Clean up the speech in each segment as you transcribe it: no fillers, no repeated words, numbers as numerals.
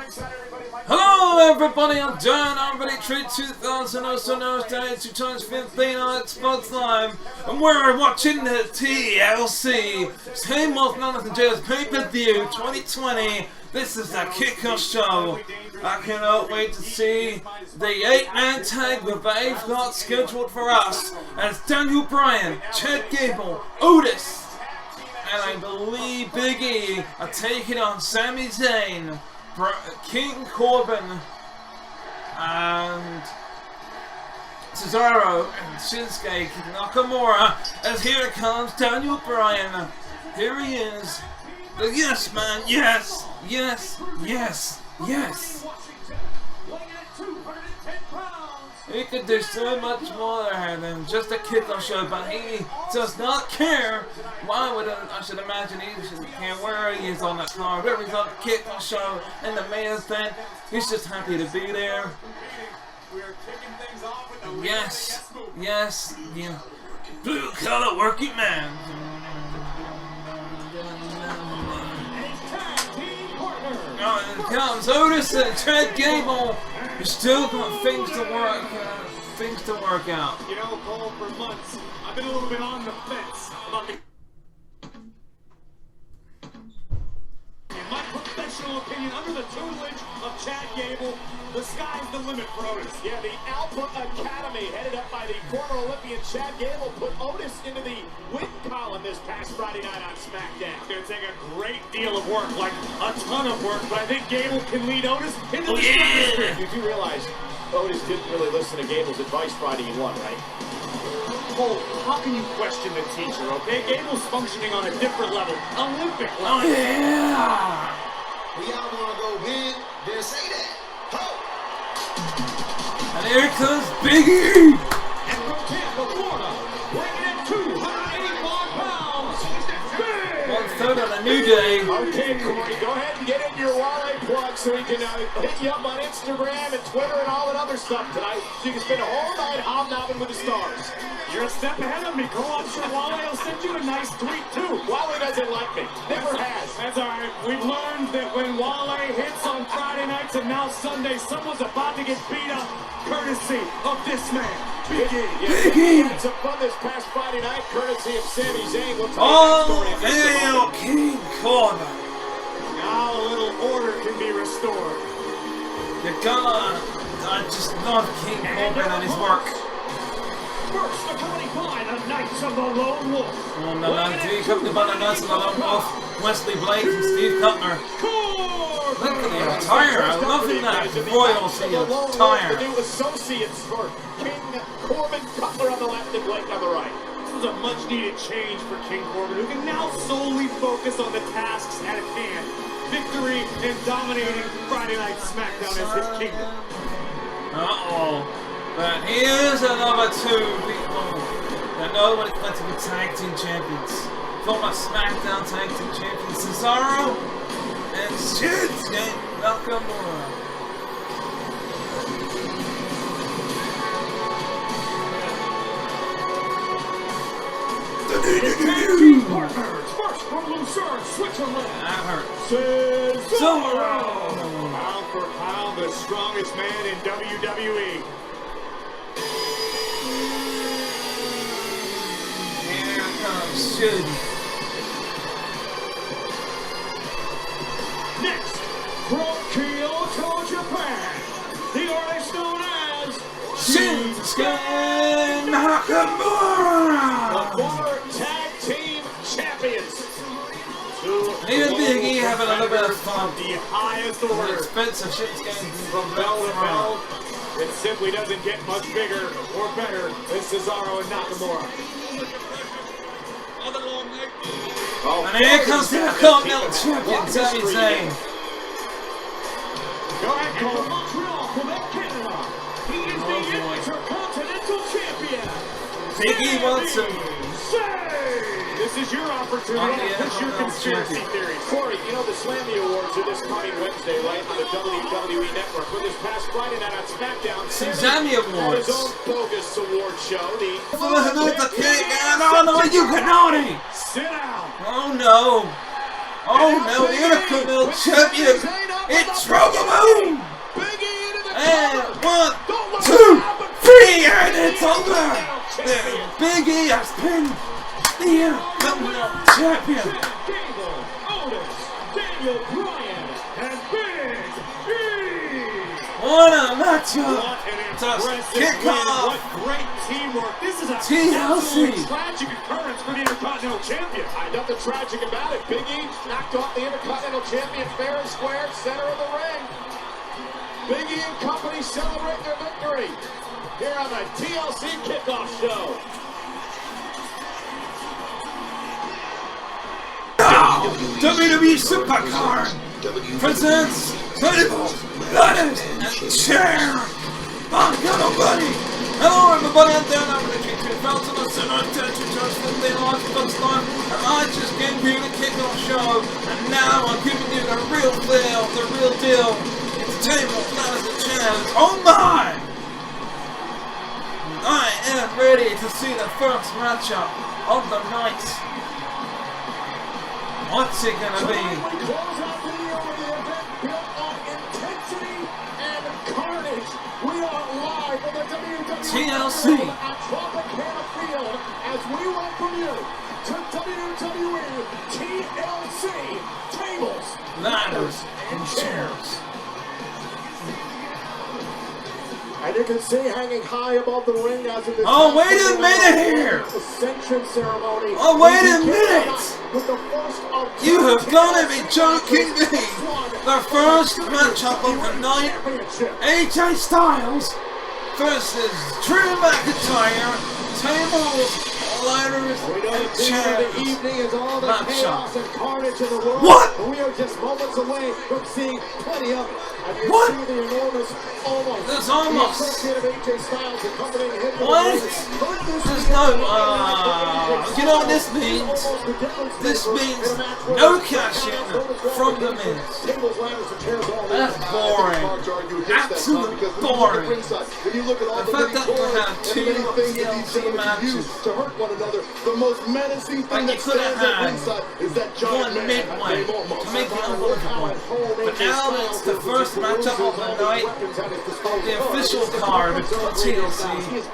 Hello everybody, I'm Danrvdtree2000, also known as 2x15 on Xbox Live, and we're watching the TLC, same old Jonathan Joe's pay-per-view 2020. This is the kickoff show. I cannot wait to see the 8-man tag that they've got scheduled for us as Daniel Bryan, Chad Gable, Otis, and I believe Big E are taking on Sami Zayn, King Corbin, and Cesaro, and Shinsuke Nakamura. As here comes Daniel Bryan. Here he is. The yes man, yes, yes, yes, yes. He could do so much more than just a kickoff show, but he does not care. Why would I should imagine he shouldn't care where he is on the card, whether he's on the kickoff show, in the main event. He's just happy to be there. Yes, yes, yeah. Blue collar working man. Oh, here comes Otis and Chad Gable. You still got things to work out. You know, Cole, for months, I've been a little bit on the fence about the... In my professional opinion, under the tutelage of Chad Gable, the sky's the limit for Otis. Yeah, the Alpha Academy, headed up by the former Olympian Chad Gable, put Otis into the win column this past Friday night on SmackDown. It's going to take a great deal of work, like a ton of work, but I think Gable can lead Otis into the stratosphere. You do realize Otis didn't really listen to Gable's advice Friday he won, right? Cole, how can you question the teacher, okay? Gable's functioning on a different level, Olympic level. Oh yeah! We all want to go win, then say that. Ho! And here comes Big E! And from Tampa, Florida, weighing in 285 pounds, One-third on a new day. Okay, Corey, go ahead and get in your Wale plug so we can hit you up on Instagram and Twitter and all that other stuff tonight, so you can spend a whole night hobnobbing with the stars. You're a step ahead of me, Cole. I'm sure Wale will send you a nice tweet, too. Wale doesn't like me. Never has. That's all right. We've learned that when Wale hits on Friday nights and now Sunday, someone's about to get beat up, courtesy of this man, Big E. Big E! Had some fun this past Friday night, courtesy of Sami Zayn. We'll tell Oh, you that story in just a hail moment. King Corbin! Now a little order can be restored. You're gonna... I just love King Corbin and his work. First, accompanied by the Knights of the Lone Wolf. Oh, no, accompanied by the Knights of the Lone Wolf, Wesley Blake and Steve Cutler. Look at the attire, I love that royalty attire. The new associates for King Corbin, Cutler on the left and Blake on the right. This was a much-needed change for King Corbin, who can now solely focus on the tasks at hand. Victory and dominating Friday Night SmackDown as his kingdom. Uh-oh. But here's another two people that know what it's like to be tag team champions. Former SmackDown tag team champions Cesaro and Shinsuke Nakamura. Partners, first from Lucerne, Switzerland. That hurt. Cesaro! Pound for pound, the strongest man in WWE. Here comes Shooty. Next, from Kyoto, Japan, the artist known as Shinsuke Nakamura! The former tag team champions. Me and Big E having a little bit of fun. The highest The order. expense of Shinsuke From bell to bell, it simply doesn't get much bigger or better than Cesaro and Nakamura. Oh, And here comes the Continental Champion, Sami Zayn. Go ahead, Cole. From Montreal, Quebec, Canada. He is the Intercontinental Champion. Big E wants him. This is your opportunity to push your conspiracy theories. Corey, you know the Slammy Awards are this coming Wednesday, right, on the WWE Network. But this past Friday night on SmackDown, Sami Awards. his own bogus award show, the... No, you cannot! Sit down. Oh no! Oh no, the Intercontinental Champion! It's Trouble! over! Big E has been the Intercontinental Champion! Gable, Otis, Daniel Bryan, and Big E! What a matchup! What an Just impressive kick win. off What great teamwork. This is a TLC. absolute tragic occurrence for the Intercontinental Champion. Nothing tragic about it. Big E knocked off the Intercontinental Champion fair and square, center of the ring. Big E and company celebrate their victory here on the TLC Kickoff Show. WWE Supercard presents tables, ladders, and chairs. Come on, buddy. Hello, everybody. I'm Danrvdtree2000. I'm sitting on Danrvdtree2000 on Xbox Live, and I just gave you the kickoff show, and now I'm giving you the real deal, It's tables, ladders, and chairs. Oh my! I am ready to see the first matchup of the night. What's it gonna be? We close out the year with the event built on intensity and carnage. We are live from the WWE TLC at Tropicana Field as we welcome you to WWE TLC Tables, Ladders, and chairs. And you can see hanging high above the ring as it is. Oh, wait a minute here! Ascension ceremony. Oh, wait a minute! With the first of You have got to be joking me! The first matchup of the night, AJ Styles versus Drew McIntyre, tables, ladders, and chairs. Matchup. What? We are just moments away from seeing plenty of it. And you What? see the enormous almost. There's almost. The associate of AJ Styles accompanying him to the What? ring. Could this There's be no, AJ you know what this Styles? means? Almost the difference This maker means in a match where no the cash in Styles from the tables, Miz. tables, ladders, and chairs all That's over. boring. Absolute boring. When you look at all The the fact many that we corners have and two the many things that these TLC gentlemen matches. use to hurt one another, the most menacing thing Like you that could have stands at had ringside is that giant one man midway named Omos. to make it unbelievable. But now that it's the first matchup of the night, the official card for TLC means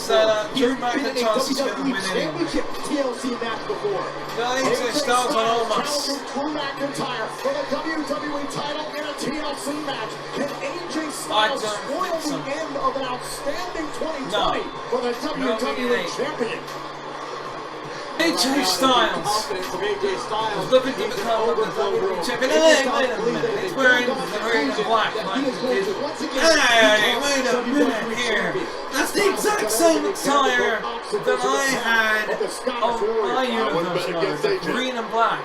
that Drew McIntyre is going to win anyway. TLC match before. AJ Styles on Omos. Drew McIntyre for the WWE title in a TLC match. Can AJ I Styles don't spoil think so. the end of an outstanding 2020 No. for the No, it WWE ain't. champion? AJ Styles Confidence of AJ Styles is looking to become the WWE champion. Hey, wait a minute. He's wearing the black. Hey, wait a minute here. That's the exact same attire that I had on my universe mode, green and black.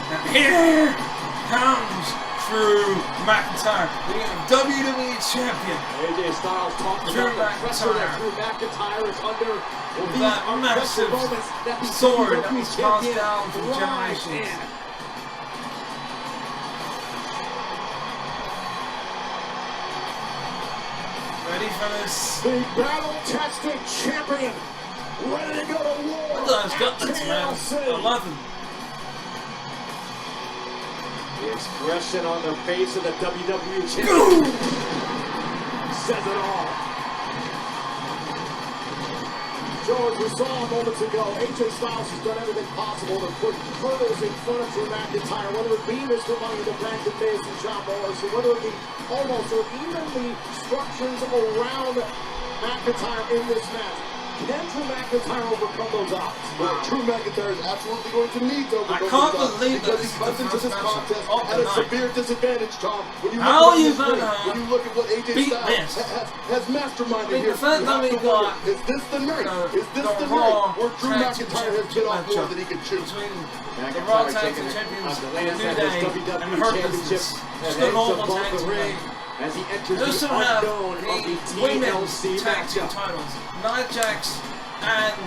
And here comes Drew McIntyre, the WWE champion. AJ Styles talking Drew about the pressure that McIntyre. Drew McIntyre is under. These That are massive pressure moments that the sword that WWE was passed champion down from thrives generations. in. Ready for this? The battle-tested champion, ready to go to war. Those gutlets, man. I love him. The expression on the face of the WWE champion Boom! says it all. Joe, as we saw moments ago, AJ Styles has done everything possible to put hurdles in front of Drew McIntyre, whether it be Mr. Money in the Bank, the Miz, and John Morrison, whether it be almost or even the structures around McIntyre in this match. Can Drew McIntyre overcome those odds? Well, Drew McIntyre is absolutely going to need to overcome I can't those odds believe that because this is he the comes into first this matchup contest of the at a night. severe disadvantage, Tom. When you How look at you this ring, gonna when you look at what AJ beat Styles this? has masterminded I mean, here, the fact you that have we to wonder, got is this the night? Is this the the Raw night where Drew Tag Team McIntyre has bit off more than he can chew? between the Raw Tag Team Champions, the New Day, and the Hurt Business. Just the normal tag team match. as he enters We the also have unknown of the the women's TLC tag team matchup. titles. Nia Jax and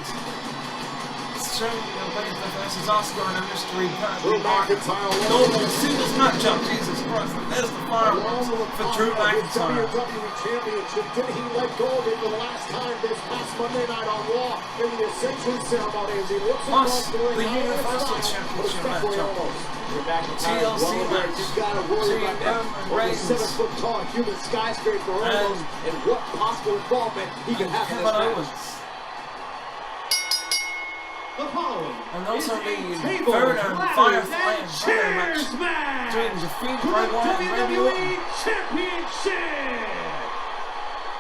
versus Oscar and a mystery Drew McIntyre normal singles matchup. Jesus Christ, there's the fireworks for Drew McIntyre. WWE Championship. Did he let go of it the last time this past Monday night on Raw in the Ascension ceremony as he looks Plus across the ring? the Not Universal Styles, Championship but especially matchup. Omos. TLC match. You've got to worry about that. Over 7-foot-tall human skyscraper almost, and what possible involvement he could have in this match. The following And also the table, third and Firefly and Fire chairs match between Defeat for the Bray Wyatt and Randy WWE Orton. Championship.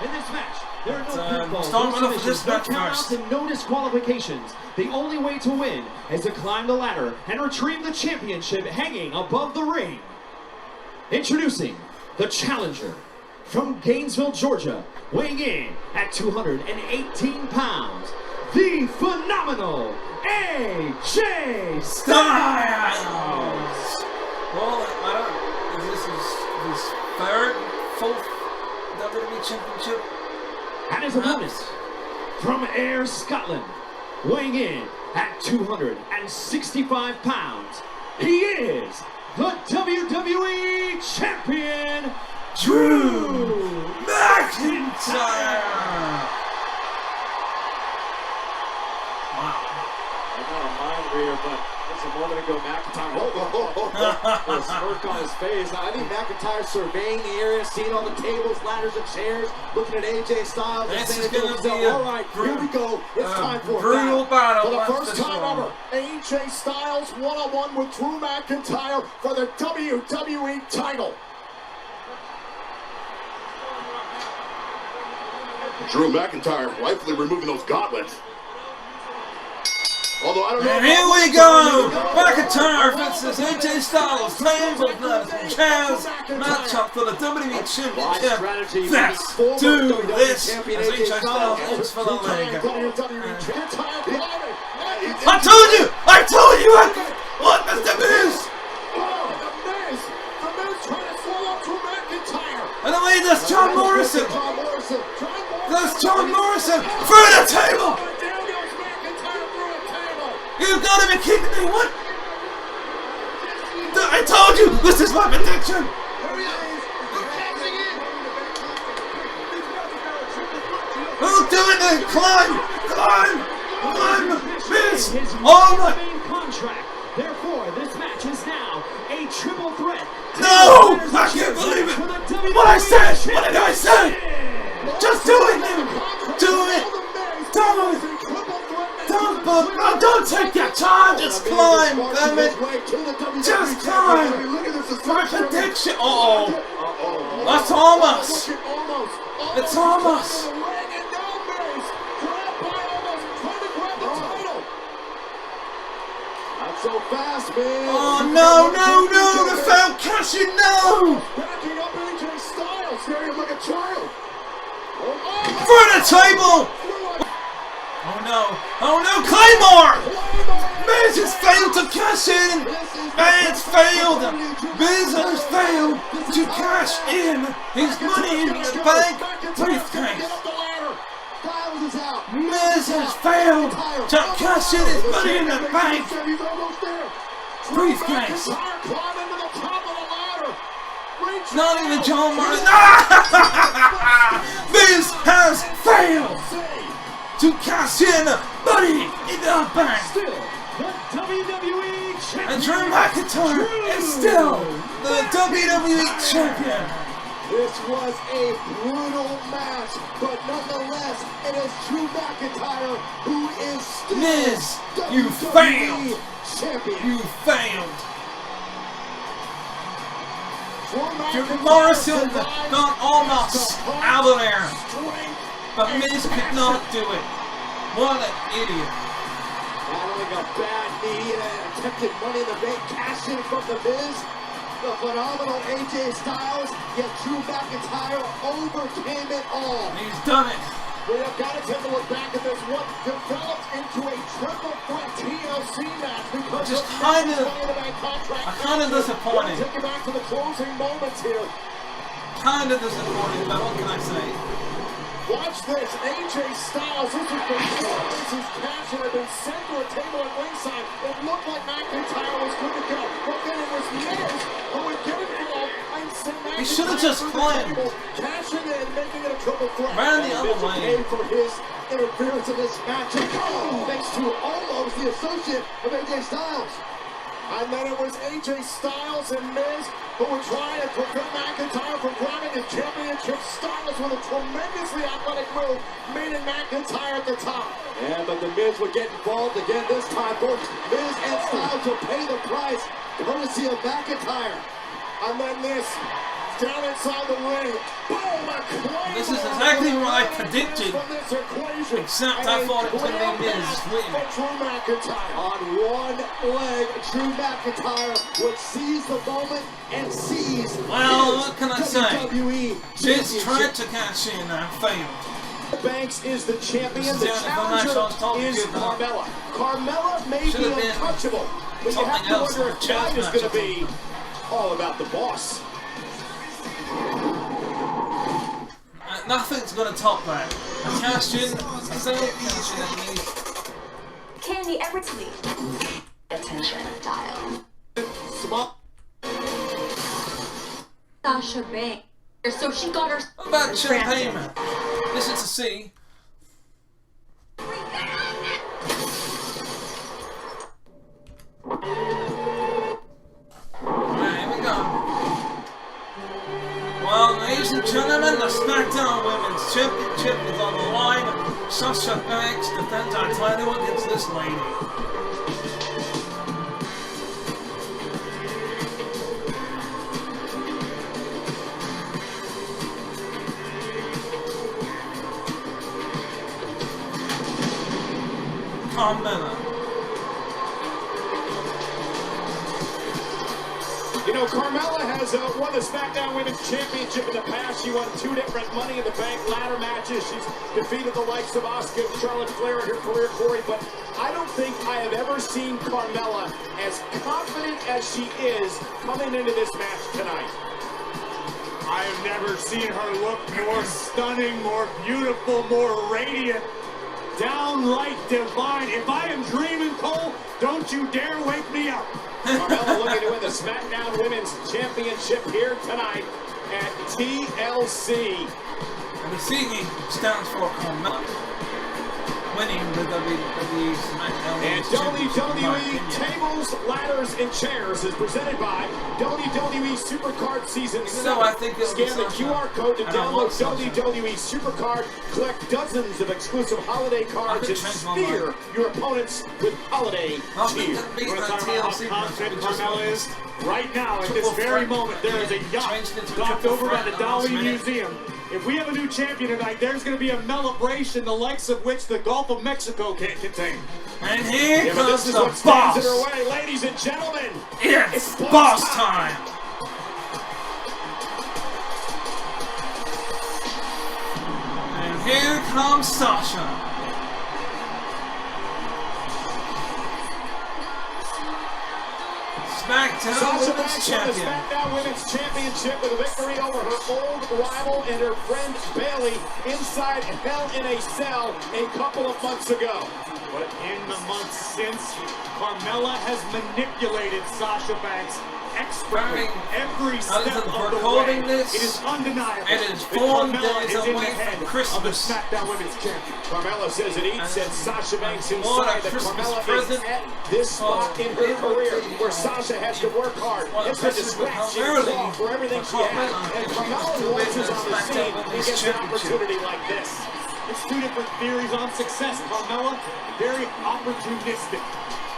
In this match, there are no pinfalls, start no off with this submissions, no match countouts, first. and no disqualifications. The only way to win is to climb the ladder and retrieve the championship hanging above the ring. Introducing the challenger from Gainesville, Georgia, weighing in at 218 pounds, the phenomenal AJ Styles. Well, I don't. This is his third, fourth WWE Championship. And his opponent from Ayr, Scotland, weighing in at 265 pounds, he is the WWE Champion, Drew McIntyre. Wow. I'm not a mind reader, but just a moment ago, McIntyre, the smirk on his face. I think McIntyre surveying the area, seeing all the tables, ladders, and chairs, looking at AJ Styles, and This saying is to gonna himself, be a all right, here we go. It's time for a brutal battle. For the Watch first this time one. ever, AJ Styles one-on-one with Drew McIntyre for the WWE title. Drew McIntyre rightfully removing those gauntlets. Although I don't know. And here we go! McIntyre versus AJ Styles, playing both nights. Chaz matchup for the WWE Championship. Let's do this as AJ Styles aims for the leg. I told you! What is the Miz? And the way there's John Morrison. There's John Morrison through the table. You gotta be kidding me! What? I told you! This is my prediction! Who's doing it? Climb! Miz! Oh my! Contract. Therefore, this match is now a triple threat. No! I can't believe it! What I said! What did I say? Just do it now! Do it! Don't take your time! Just climb, damn it! Just climb! My prediction! That's almost! It's almost! Not so fast, man. Oh no! The foul cashing, no! Backing up AJ Styles, staring him like a child. For the table! Oh no, Claymore! Miz has failed to cash in! Miz has failed to cash in his money in the bank briefcase! Miz has failed to cash in his money in the bank briefcase! Not even John Morrison. Miz has failed to cash in money in the bank. Still, the WWE Champion. And Drew McIntyre is still the WWE Champion. This was a brutal match, but nonetheless, it is Drew McIntyre who is still Miz, you WWE failed. Champion. You failed. Drew Morrison got almost out of there, but Miz could not do it. What an idiot. Battling a bad knee and attempted Money in the Bank cash in from the Miz. The phenomenal AJ Styles, yet Drew McIntyre overcame it all. He's done it. We have got to take a look back at this one. Developed into a triple threat TLC match because Just of kind Miz's of- Money in the Bank contract. I'm kind of disappointed. Take it back to the closing moments here. Kind of disappointed, but what can I say? Watch this, AJ Styles, this is before Miz's cash and had been sent to a table at ringside. It looked like McIntyre was good to go, but then it was Miz who would get involved and send McIntyre. He should have just to the climbed. table, cashing in and making it a triple threat. Ran the other Miz way. paid for his interference in this match, thanks to almost the associate of AJ Styles. And then it was AJ Styles and Miz who were trying to prevent McIntyre from grabbing the championship. Styles with a tremendously athletic move made it McIntyre at the top. Yeah, but the Miz would get involved again this time. Both Miz and Styles will pay the price, courtesy of McIntyre. And then this, down inside the ring. Boom! This is exactly what I predicted, except I thought it was going to be Miz winning. Drew McIntyre on one leg. Drew McIntyre would seize the moment and seize. Well, what can I say? WWE Miz tried to cash in and failed. Banks is the champion. The Yeah, challenger is Carmella. Carmella may be untouchable, but you have to wonder if that is going to be all about the boss. Nothing's gonna top that. A cash in, a single cash in at least. Candy, everything. Attention, dial. Small. Sasha Banks. So she got her. What about Champagne Man? Listen to see. Alright, here we go. Well, ladies and gentlemen, the SmackDown Women's Championship is on the line. Sasha Banks defends our title against this lady. Carmella. You know, Carmella has won the SmackDown Women's Championship in the past. She won 2 different Money in the Bank ladder matches. She's defeated the likes of Asuka and Charlotte Flair in her career, Corey. But I don't think I have ever seen Carmella as confident as she is coming into this match tonight. I have never seen her look more stunning, more beautiful, more radiant. Downright divine. If I am dreaming, Cole, don't you dare wake me up. Carmella looking to win the SmackDown Women's Championship here tonight at TLC. And the C stands for Carmella winning the WWE SmackDown And WWE Tables, Ladders, and Chairs is presented by WWE Supercard Season 7. I think Scan the QR code to download WWE Supercard, collect dozens of exclusive holiday cards, and spear your opponents with holiday cheer. You want to talk about how confident Carmella is? Right now, at this very moment, there is a yacht docked over by the Dali Museum. If we have a new champion tonight, there's going to be a celebration the likes of which the Gulf of Mexico can't contain. And here comes this is the what stands in boss. her way, ladies and gentlemen. It's boss time. And here comes Sasha. SmackDown Sasha Women's Banks won the Champion. SmackDown Women's Championship with a victory over her old rival and her friend Bayley inside Hell in a Cell a couple of months ago. But in the months since, Carmella has manipulated Sasha Banks expertly every step of the way. This, it is undeniable. It is that 4 Carmella days is in the away head from of the Christmas. SmackDown Women's Champion. Carmella says it eats and Sasha Banks what a inside that Christmas Carmella is present. at this spot in her it would career be, where Sasha has to work hard, what a has to Christmas would scratch come and early claw for everything for she has. Carmella And if she was Carmella to win launches the on the scene SmackDown and Women's gets an Championship. opportunity like this. It's 2 different theories on success. Carmella, very opportunistic.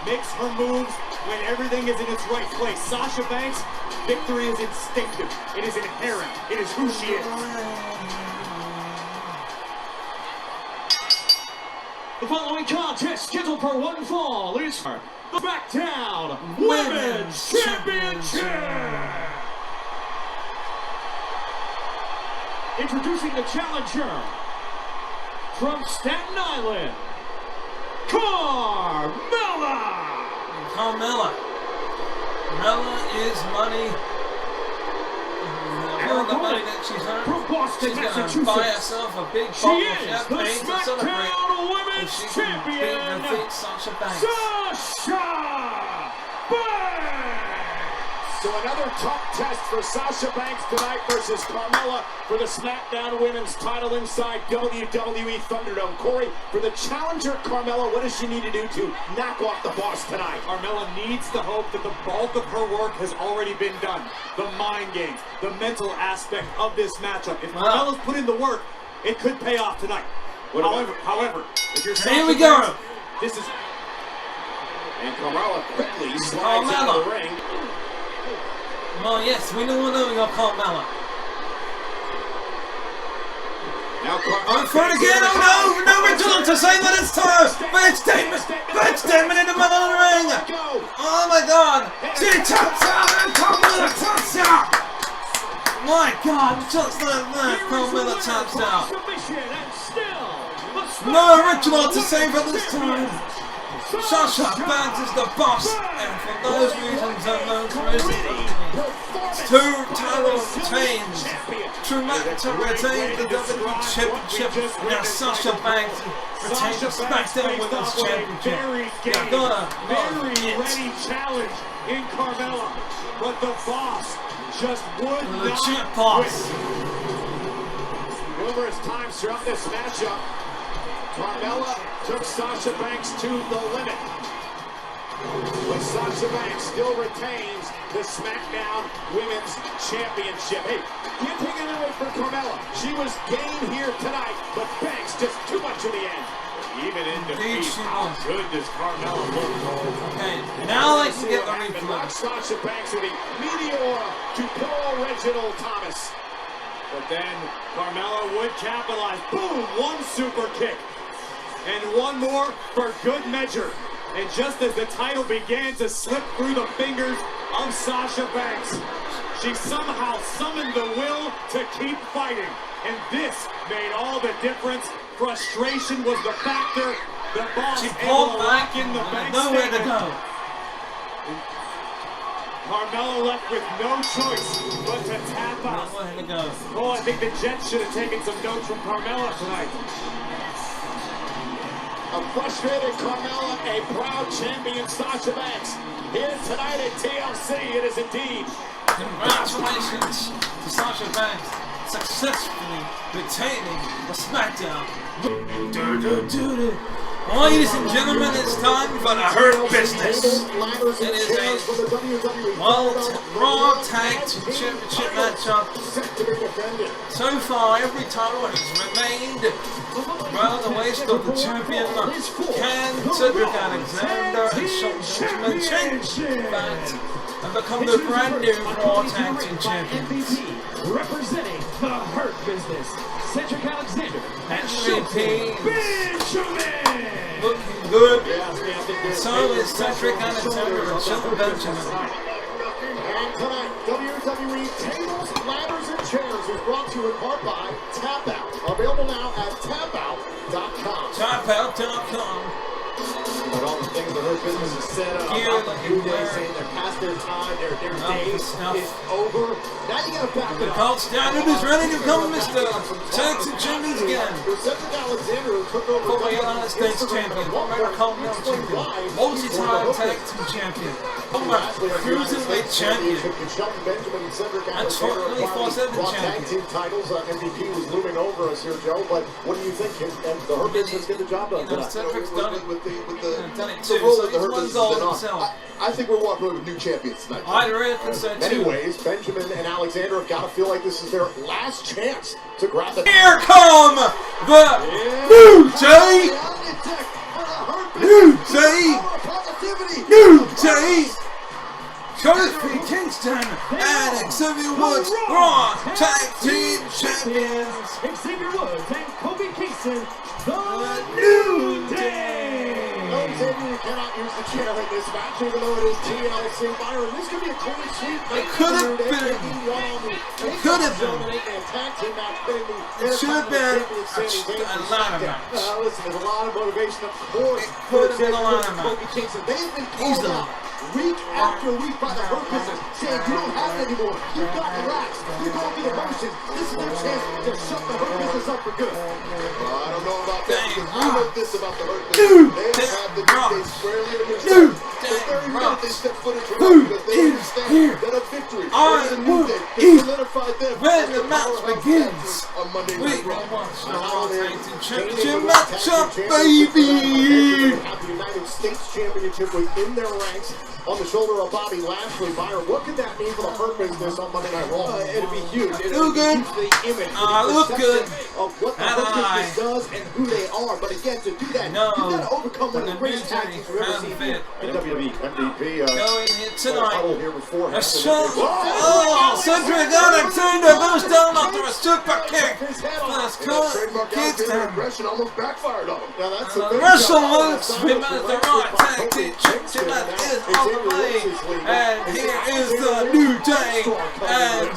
Makes her moves when everything is in its right place. Sasha Banks, victory is instinctive. It is inherent. It is who she is. The following contest, scheduled for one fall, is the SmackDown Women's Championship. Introducing the challenger from Staten Island, Carmella. Carmella is money. All the money that she's earned, From Boston, she's gonna Massachusetts. buy herself a big She bottle of is the champagne to celebrate SmackDown if Women's she can Champion, defeat Sasha Banks. Sasha Banks. So another tough test for Sasha Banks tonight versus Carmella for the SmackDown Women's title inside WWE Thunderdome. Corey, for the challenger Carmella, what does she need to do to knock off the boss tonight? Carmella needs to hope that the bulk of her work has already been done. The mind games, the mental aspect of this matchup. If Carmella's put in the work, it could pay off tonight. However, if you're here we go. Banks, this is... And Carmella quickly slides out of the ring. Well, yes, we know we got Carmella. Now I'm for it again. Oh no, Reginald to say that it's time. Bad statement in the middle of the ring. Oh my God, she taps out and Carmella taps out. My God, just like that, Carmella taps out. No Reginald to save her this time. Sasha Banks is the boss, and for those reasons and those reasons, two titles retains. True to retain the WWE Championship. Now Sasha Banks retains the SmackDown Women's Championship. Very ready challenge in Carmella, but the boss just would not boss. Numerous times throughout this matchup, Carmella took Sasha Banks to the limit. But Sasha Banks still retains the SmackDown Women's Championship. Hey, can't take it away from Carmella. She was game here tonight, but Banks just too much in the end. Even in defeat, how good does Carmella look? Okay, now I can get the replay. Sasha Banks with a meteor to poor Reginald Thomas. But then Carmella would capitalize. Boom! One super kick. And one more for good measure. And just as the title began to slip through the fingers of Sasha Banks, she somehow summoned the will to keep fighting. And this made all the difference. Frustration was the factor. The boss pulled back in the Banks nowhere to go. Carmella left with no choice but to tap out. Nowhere to go. Oh, I think the Jets should have taken some notes from Carmella tonight. A frustrated Carmella, a proud champion Sasha Banks. Here tonight at TLC, it is indeed. Congratulations to Sasha Banks successfully retaining the SmackDown. Ladies and gentlemen, it's time for the Hurt Business. It is a Raw Tag Team Championship matchup. So far, every title has remained around the waist of the champion. Can Cedric Alexander and Shelton Benjamin change that and become the brand new Raw Tag Team champions? Representing the Hurt Business, Cedric Alexander and MVP Benjamin. looking good. So is Cedric Alexander and Shelton Benjamin. And tonight, WWE Tables, Ladders, and Chairs is brought to you in part by Tap Out. Available now at tapout.com. Tapout.com. But all the things that Hurt Business has said about the New Day, saying they're past their time, their day is over. Now you got to back it up. Gold Standard is ready to come, Mr. Tag Team Champions again. Cedric Alexander, who took over Former United States Champion, former Continental Champion, multi-time Tag Team Champion, former Cruiserweight Champion, and 24/7 Tag Champion. Team titles, MVP was looming over us here, Joe. But what do you think? And the Hurt Business get the job done tonight? Cedric's done it. With Done it the too, role so that the he's Hurt won Business gold has been on. himself. I think we're walking away with new champions tonight. I reckon so In many too. ways, Benjamin and Alexander have got to feel like this is their last chance to grab the. Here come the New Day! New Day! New Day! Kofi Kingston and Xavier Woods, Raw Tag Team Champions! Xavier Woods and Kofi Kingston, The New Day! No, Xavier, you cannot use the chair in this match, even though it is TLC. Byron, this could be a clean sweep. It could have been. It could have been. It should have been a ladder match. Listen, there's a lot of motivation, of course. It could have been a ladder match. Kofi Kingston. They've been Easily. called out week after week by the Hurt Business, saying you don't have it anymore. You've got relaxed. You're going through the motions. This is their chance to shut the Hurt Business up for good. I don't know about that because I know this about the Hurt Business. They have the day squarely in their sights. The very minute they step foot into the ring because they understand that a victory is a new day to solidify them when the match begins. on Monday We Night will Raw. watch the Raw Tag Team Championship matchup, baby! Have the United States Championship within their ranks on the shoulder of Bobby Lashley. Byron, what could that mean for the Hurt Business on Monday Night Raw? It'd be huge. Feel good. The image, Look good. of what the Hurt Business does and who they are. But again, to do that, No. you've got to overcome one of the The greatest tag teams we've ever seen fit. in WWE. MVP. Going here tonight. Here before A shot. Oh, Cedric Alexander goes down after a super kick. First cut. Trademark Kicks Alexander down. aggression almost backfired on him. Now that's The Russell Lutz remains the Raw Tag Team Championship match is on the way. And here is the New Day. And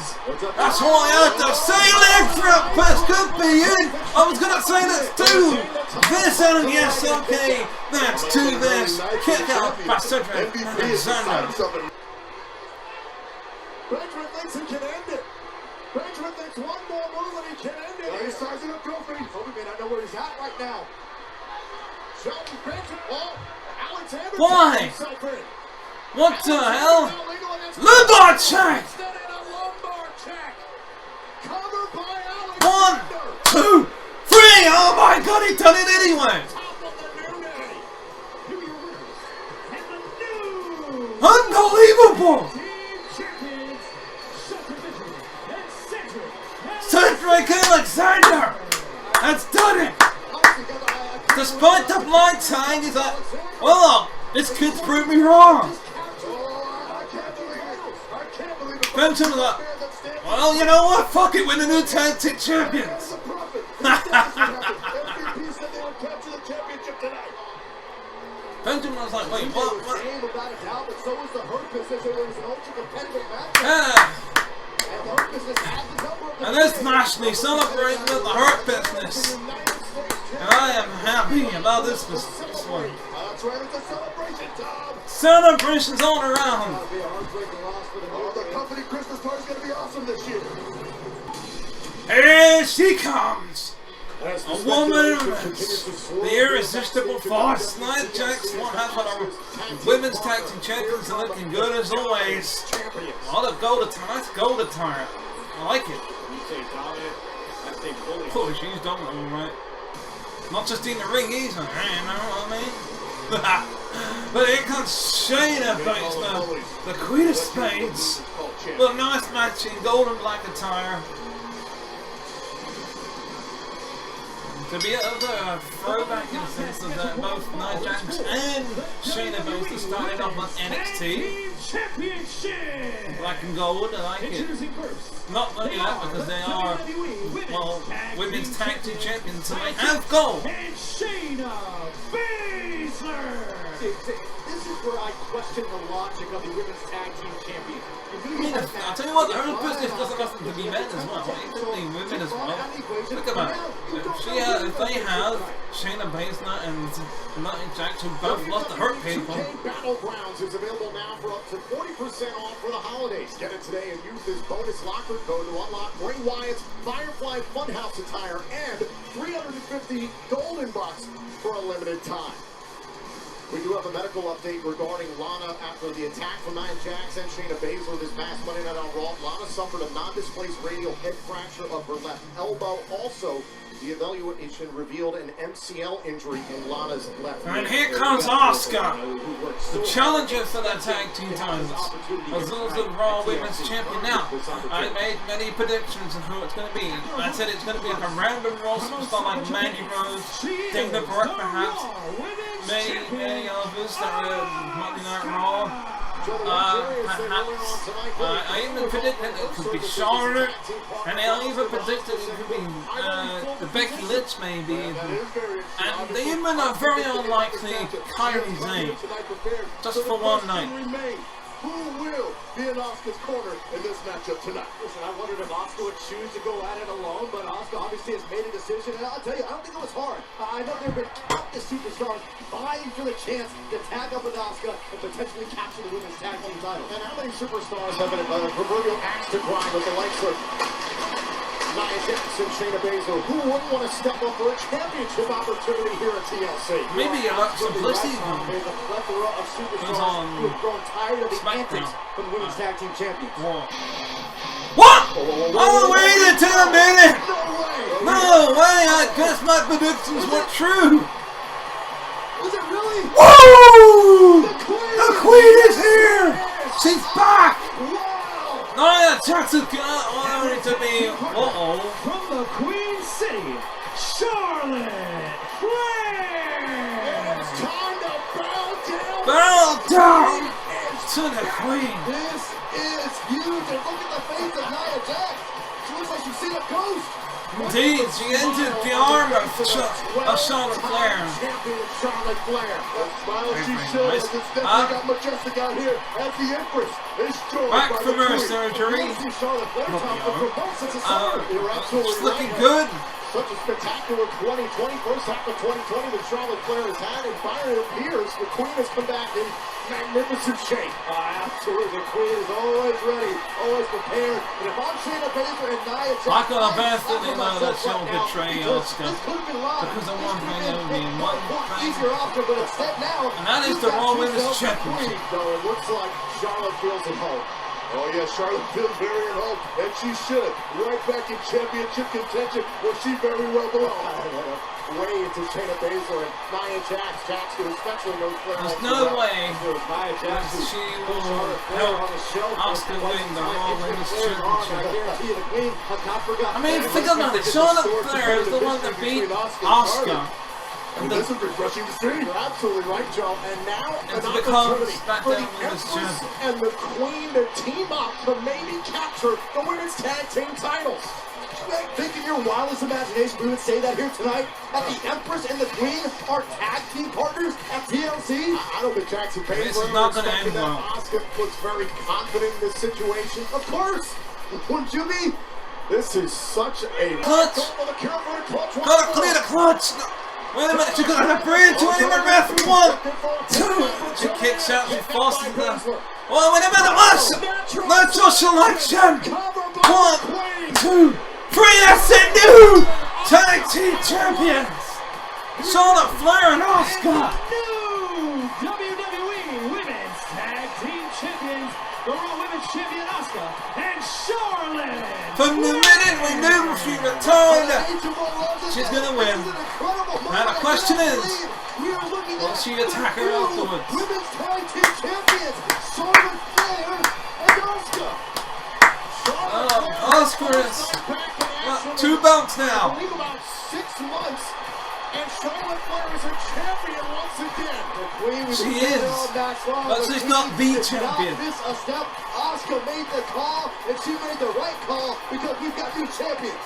that's all I have to say. Electra Pass could be in. I was going to say that's two. This and yes, okay. That's two this. Kick out by Cedric MVP is beside Alexander. himself and Benjamin thinks he can end it. Benjamin thinks one more move and he can end it. he's sizing up Kofi. Kofi may not know where he's at right now. Shelton Benjamin. Oh, Alexander. Why? himself in. What the hell? Now legal against Lumbar check! Instead in a lumbar check. Covered by One, Alexander. 2, 3! Oh my god, he done it anyway! Top of the New Day. Here are your winners. And the new Unbelievable! team champions, Shelton Benjamin and Cedric. Cedric Alexander has done it! Despite the blind tag, he's like, well, this kid's proved me wrong. Benjamin's like, well, you know what? Fuck it, we're the new tag team champions. Benjamin was like, wait, what? Yeah. And this Lashley celebrating with the Hurt Business. And I am happy about this one. Celebrations all around. the company Christmas party's gonna be awesome this year. Here she comes. A woman, the irresistible force. Nia Jax, one half of our women's tag team champions, are looking good as always. All the gold attire, that's gold attire. I like it. Oh, she's dominant, alright. Not just in the ring either, you know what I mean? But here comes Shayna Baszler, the Queen of Spades. With a nice matching gold and black attire. To be a throwback in the sense of that both Nia Jax and Shayna Baszler started off on NXT. Black and gold, I like it. Not only that, because they are, well, women's tag team champions, so they have gold. And Shayna Baszler. This is where I question the logic of the women's tag team champion. I'll tell you what, the Hurt Business doesn't have to be men as well. It could be women as well. Look at that. If they have Shayna Baszler and Nia Jax, who both lost to Hurt people. Battlegrounds is available now for up to 40% off for the holidays. Get it today and use this bonus locker code to unlock Bray Wyatt's Firefly Funhouse attire and 350 golden bucks for a limited time. We do have a medical update regarding Lana after the attack from Nia Jax and Shayna Baszler this past Monday night on Raw. Lana suffered a non-displaced radial head fracture of her left elbow. Also, the evaluation revealed an MCL injury in Lana's left knee. And here comes Asuka, the challenger for that tag team titles, as well as the Raw Women's Champion. Now, I made many predictions on who it's going to be. I said it's going to be like a random Raw superstar like Mandy Rose, Dana Brooke perhaps, many others that were Monday Night Raw. Perhaps. I even predicted it could be Charlotte, and I even predicted it could be the Becky Lynch maybe, and they even are very unlikely Kyrie Zane, just for one night. who will be in Asuka's corner in this matchup tonight? Listen, I wondered if Asuka would choose to go at it alone, but Asuka obviously has made a decision, and I'll tell you, I don't think it was hard. I know there have been countless superstars vying for the chance to tag up with Asuka and potentially capture the women's tag team title. And how many superstars have been a proverbial axe to grind with the likes of Nia Jax and Shayna Baszler? Who wouldn't want to step up for a championship opportunity here at TLC? Maybe Alexa Bliss even. There's a plethora of superstars on who have grown tired of the SmackDown. antics from the women's tag team champions. What? Oh, wait a minute! No way! No way! I guess my predictions were true! Was it really? Woo! The Queen is here! She's back! Wow! Nia Jax is honored to be. From the Queen City, Charlotte Flair! It's time to bow down! Bow down to the Queen! This is huge, and look at the face of Nia Jax. She looks like she's seen a ghost. Indeed, she entered the arm of Charlotte Flair. Champion Charlotte Flair. The smile she shows is definitely got majestic out here as the Empress is joined Back by from the her Queen. surgery. Charlotte Flair top the promotes as a star. You're absolutely She's looking right. good. Such a spectacular 2020, first half of 2020 that Charlotte Flair has had, and finally it appears the Queen has come back in magnificent shape. Absolutely, the Queen is always ready, always prepared. And if I'm Shayna Baszler and Nia Jax, I got a bad feeling that she'll betray Asuka because of one thing only, and one thing, easier option, but instead now, and that is the Raw Women's Championship. though it looks like Charlotte feels at home. Oh yeah, Charlotte feels very at home, and she should. Right back in championship contention where she very well belongs. Way into Shayna Baszler and Nia Jax. Jax, who especially knows Flair. There's no way Nia Jax, that she will help Asuka win the Raw Women's Championship. I mean, think about it. Charlotte Flair is the one that beat Asuka. And this is refreshing to see. You're absolutely right, Joe. And now And an to become opportunity for the SmackDown Women's Empress Champion. and the Queen to team up to maybe capture the women's tag team titles. I think in your wildest imagination we would say that here tonight, that the Empress and the Queen are tag team partners at TLC. I don't think Jackson Payne This is not going to end that. well. Asuka looks very confident in this situation. Of course, wouldn't you be? This is such a Clutch. Gotta clear the clutch. Wait a minute, she's gonna have brain to anyone ref. 1, 2. She kicks out, she forces them. Oh, wait a minute, natural selection. 1, 2, 3. That's it, new tag team champions. Charlotte Flair and Asuka. New WWE Women's Tag Team Champions, the Raw Women's Champion Asuka and Charlotte. From the minute we knew she returned, she's gonna win. Now the question is, will she attack her afterwards? Women's Tag Team Champions, Charlotte Flair and Asuka. Asuka has got 2 belts I now. believe about 6 months, and Charlotte Flair is a champion once again. The Queen was She in is, on that song, but she's not the did champion. Not miss a step. Asuka made the call, and she made the right call because we've got new champions.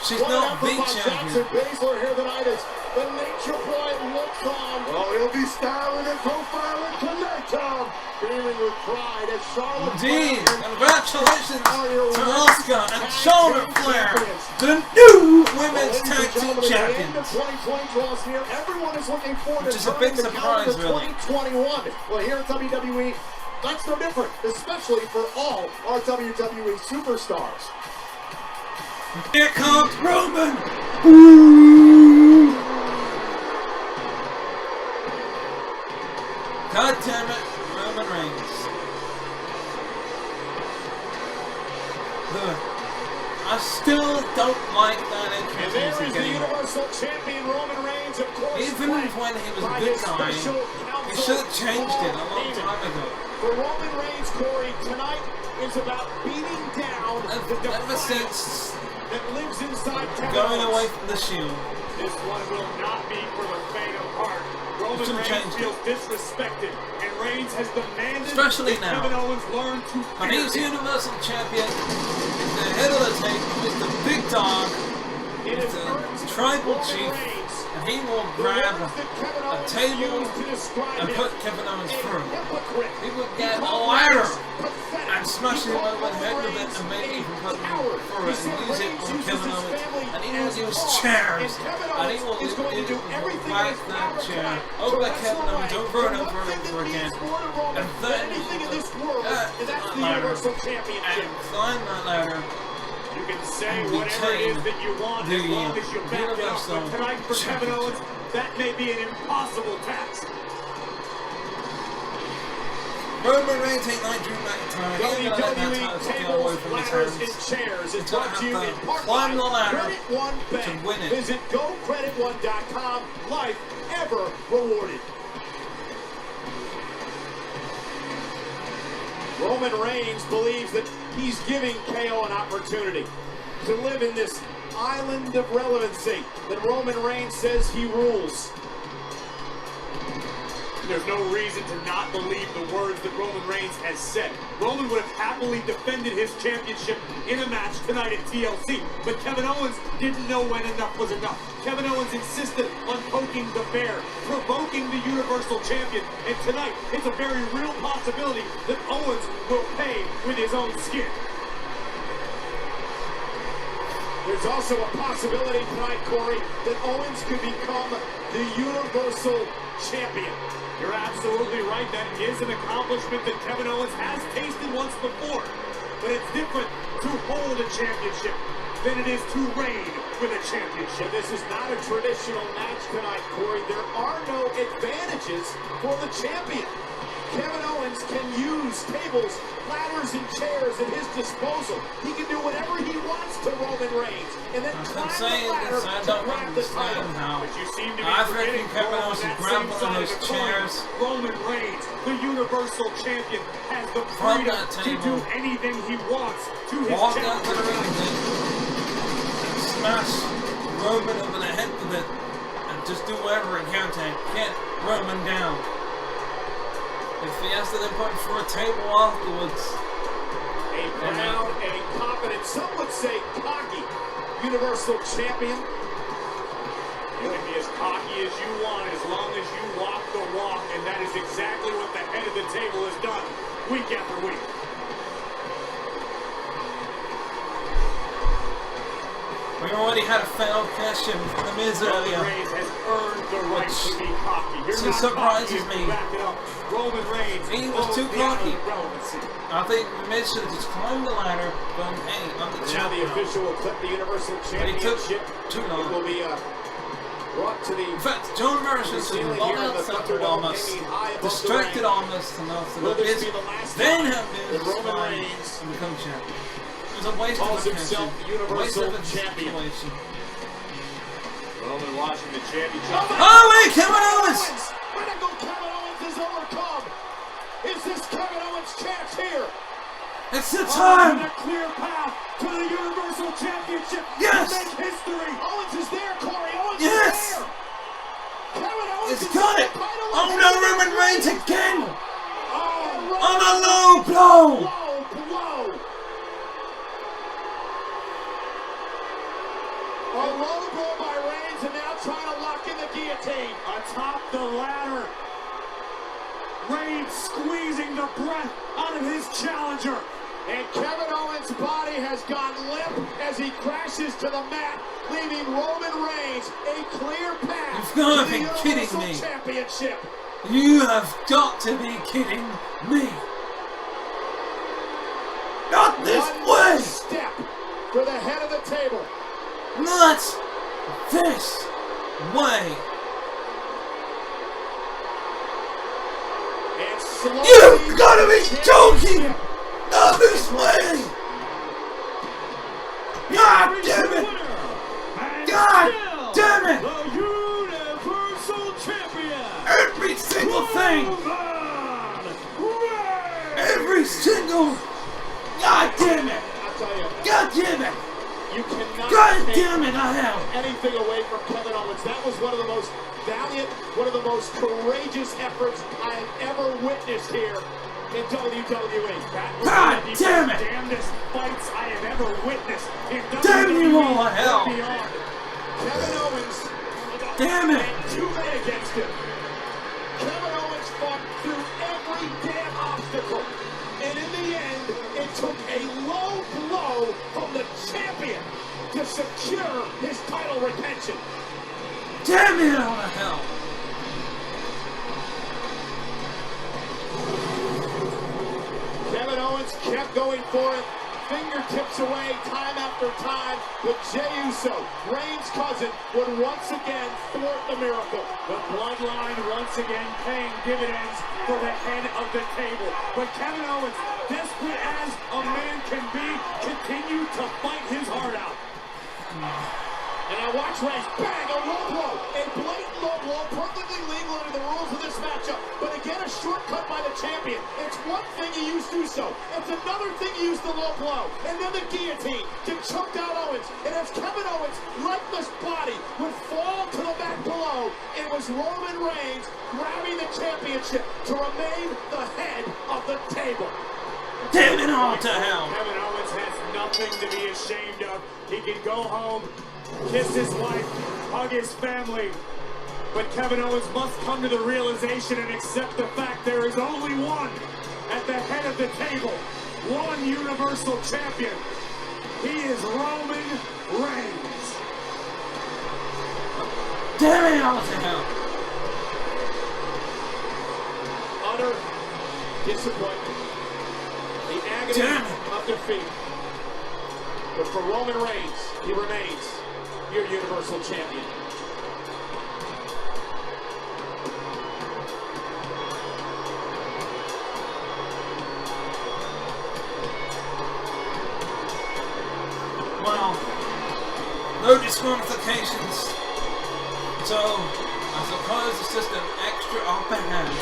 She's not the champion. Baszler here tonight as the Nature Boy looks on. Oh, he'll be styling and profiling tonight, Tom. Beaming with pride as Charlotte Indeed, Flair and congratulations to Asuka and Tag Charlotte Team Flair, champions. the new Women's Ladies and Tag Team gentlemen, the end of Champions. 2020 draws near. Everyone is looking forward Which to is a turning big the calendar surprise, really. 2021. Well, here at WWE, that's no different, especially for all our WWE superstars. Here comes Roman. Ooh. God damn it, Roman Reigns. I still don't like that And entrance there is music the anymore. Universal Champion Roman Reigns, of course. Even when he was a good guy, he should have changed it a long time ago. For Roman Reigns, Corey, tonight is about beating down the Ever defiance since that lives inside Kevin going Owens. away from the Shield, This one will not be for the faint of heart. Roman Should've Reigns changed feels disrespected, and Reigns has demanded Especially that now. Kevin Owens learn to when fear he's him. Universal Champion, he's the head of the table, he's the big dog, It he's has earned the tribal Roman chief, Reigns and he will grab a table and put Kevin Owens through. He would get a ladder and smash him over the head with it and maybe even put him through it and use it on Kevin Owens. And he will use chairs, and he will whack that chair over Kevin Owens over and over and over again. And then he will get that ladder and climb that ladder. You can say whatever it is that you want as long as you back it up. But tonight for Kevin Owens, that may be an impossible task. Roman Reigns ain't like Drew McIntyre. He's gonna let that title go away from his hands. He's gonna have to climb the ladder to win it. Visit GoCredit1.com. Life ever rewarded. Roman Reigns believes that he's giving KO an opportunity to live in this island of relevancy that Roman Reigns says he rules. There's no reason to not believe the words that Roman Reigns has said. Roman would have happily defended his championship in a match tonight at TLC, but Kevin Owens didn't know when enough was enough. Kevin Owens insisted on poking the bear, provoking the Universal Champion, and tonight it's a very real possibility that Owens will pay with his own skin. There's also a possibility tonight, Corey, that Owens could become the Universal Champion. You're absolutely right. That is an accomplishment that Kevin Owens has tasted once before. But it's different to hold a championship than it is to reign with a championship. This is not a traditional match tonight, Corey. There are no advantages for the champion. Kevin Owens can use tables, ladders, and chairs at his disposal. He can do whatever he wants to Roman Reigns, and then climb the ladder to grab the title. But you seem to be I forgetting Kevin Owens on that would grab same one of side those of the coin. chairs Roman Reigns, the Universal Champion, has the from freedom that to do table, anything he wants to his walk down to the challenger. ring and smash Roman over the head with it, and just do whatever he can to get Roman down. If he has to then put him through a table afterwards. A proud, a confident, some would say cocky Universal Champion. You can be as cocky as you want as long as you walk the walk, and that is exactly what the head of the table has done week after week. We already had a failed question from The Miz earlier. Roman Reigns has earned the right to be cocky. You're not surprises cocky if me. you back it up. Roman Reigns He was too beyond cocky. relevancy. I think Miz should have just climbed the ladder, going, hey, I'm the Now the champion. official will clip the Universal But he took Championship. too It long. will be brought to the In fact, John Morrison ceiling was here in long the outside Thunderdome, almost hanging high above the distracted ring. almost enough to Will let this Miz be the last then time have that Miz Roman climb Reigns and become champion. It was a waste calls of himself attention. Waste Universal of a Champion? situation. Roman watching the championship. Oh wait, Kevin Owens! Critical Kevin Owens is overcome. Is this Kevin Owens' chance here? It's the Owens time! with a clear path to the Universal Championship. Yes! To make history. Owens is there, Corey. Owens Yes! is there. Kevin Owens It's is got in it! the title Oh and no, Kevin Roman Owens Reigns wins. again! Oh, On a low blow! Low blow. A low blow by Reigns, and now trying to lock in the guillotine. Atop the ladder. Reigns squeezing the breath out of his challenger. And Kevin Owens' body has gone limp as he crashes to the mat, leaving Roman Reigns a clear path You've got to to be the kidding Universal me. Championship. You have got to be kidding me! Not this One way! step for the head of the table. Not this way! And slowly, You've got to be joking! Not this way! God damn it! God damn it! The Universal Champion. Every single thing! Every single... God damn it! I'll tell you, God damn it! you cannot God take damn it, I have! anything away from Kevin Owens. That was one of the most valiant, one of the most courageous efforts I have ever witnessed here in WWE. That was God one of the damn it! damnedest fights I have ever witnessed in Damn you WWE all to hell! and beyond. Kevin Owens Damn it! And 2 men against him. Kevin Owens fought through every damn obstacle. And in the end, it took a low blow from the champion to secure his title retention. Damn it, how the hell? Kevin Owens kept going for it, fingertips away time after time, but Jey Uso, Reigns' cousin, would once again thwart the miracle. The bloodline once again paying dividends for the head of the table. But Kevin Owens, desperate as a man can be, continued to fight his heart out. And now watch Reigns, bang, a low blow, a blatant low blow, perfectly legal under the rules of this matchup. But again, a shortcut by the champion. It's one thing he used Uso, it's another thing he used the low blow, and then the guillotine to choke out Owens. And as Kevin Owens' lifeless body would fall to the mat below, it was Roman Reigns grabbing the championship to remain the head of the table. Damn it all to hell! Kevin Owens has nothing to be ashamed of. He can go home, kiss his wife, hug his family. But Kevin Owens must come to the realization and accept the fact there is only one at the head of the table. One Universal Champion. He is Roman Reigns. Damn it all to hell! Utter disappointment. The agony of defeat. But for Roman Reigns, he remains your Universal Champion. Well, no disqualifications. So, I suppose it's just an extra upper hand.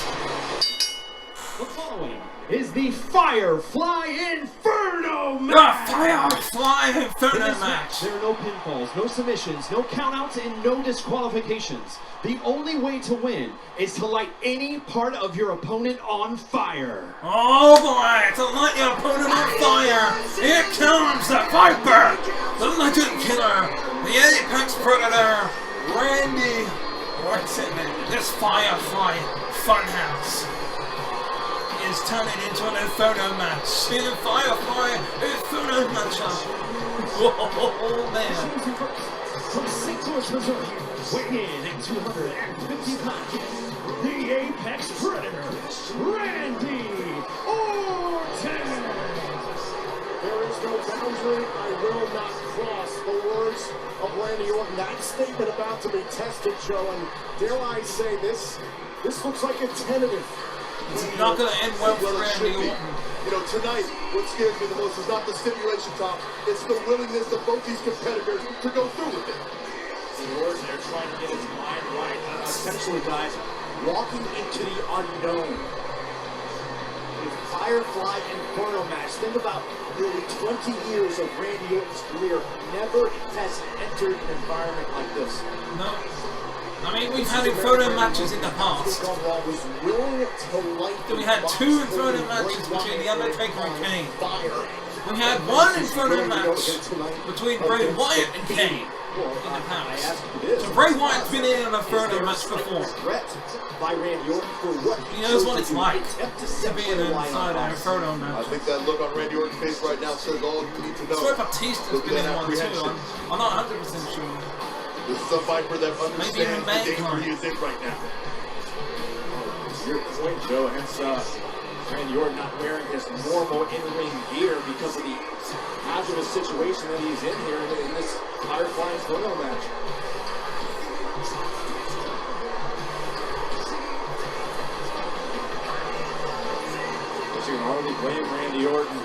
The following is the Firefly Inferno match! The Firefly Inferno In this match! there are no pinfalls, no submissions, no countouts, and no disqualifications. The only way to win is to light any part of your opponent on fire. Oh boy, to light your opponent on fire! Here comes the Viper! The Legend Killer! The Apex Predator! Randy Orton! This Firefly Funhouse is turning into an Inferno match. In a Firefly Inferno matchup. Oh man. From St. Louis, Missouri, weighing in at 250 pounds, the Apex Predator, Randy Orton. There is no boundary I will not cross. The words of Randy Orton. That statement about to be tested, Joe, and dare I say this looks like a tentative. It's not going to end well for It should Randy be. Orton. You know, tonight, what scares me the most is not the stipulation, Tom. It's the willingness of both these competitors to go through with it. Orton, they're trying to get his mind right. Essentially, guys, walking into the unknown. The Firefly Inferno match. Think about nearly 20 years of Randy Orton's career. Never has entered an environment like this. No. I mean, we've had Inferno matches in the past. We had 2 Inferno matches between The Undertaker and Kane. We had 1 Inferno match between Bray Wyatt and Kane in the past. So Bray Wyatt's been in an Inferno match before. He knows what it's like to be in inside an Inferno I match. think that look on Randy Orton's face right now says all you need to know. Troy Batista's been in one too. I'm not 100% sure. This is a Viper that understands the danger Mankind. he is in right now. Your point, Joe, hence Randy Orton not wearing his normal in-ring gear because of the hazardous situation that he's in here in this Firefly Inferno match. So you can hardly blame Randy Orton.